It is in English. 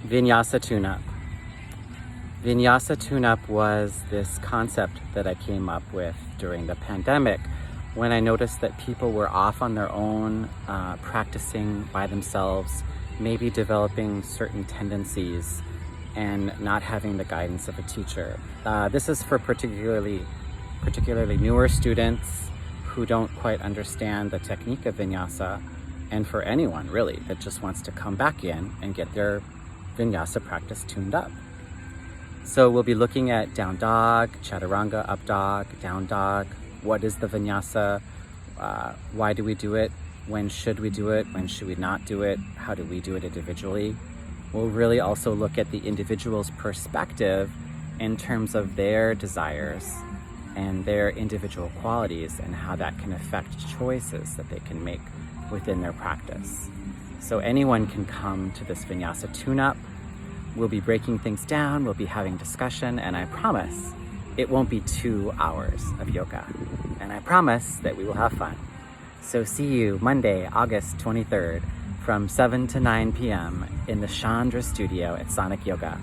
Vinyasa tune-up. Vinyasa tune-up was this concept that I came up with during the pandemic when I noticed that people were off on their own, practicing by themselves, maybe developing certain tendencies and not having the guidance of a teacher. This is for particularly newer students who don't quite understand the technique of Vinyasa, and for anyone really that just wants to come back in and get their Vinyasa practice tuned up. So we'll be looking at down dog, chaturanga, up dog, down dog. What is the Vinyasa? Why do we do it? When should we do it? When should we not do it? How do we do it individually? We'll really also look at the individual's perspective in terms of their desires and their individual qualities and how that can affect choices that they can make within their practice. So anyone can come to this Vinyasa tune-up. We'll be breaking things down, we'll be having discussion, and I promise it won't be 2 hours of yoga. And I promise that we will have fun. So see you Monday, August 23rd from 7 to 9 p.m. in the Chandra studio at Sonic Yoga.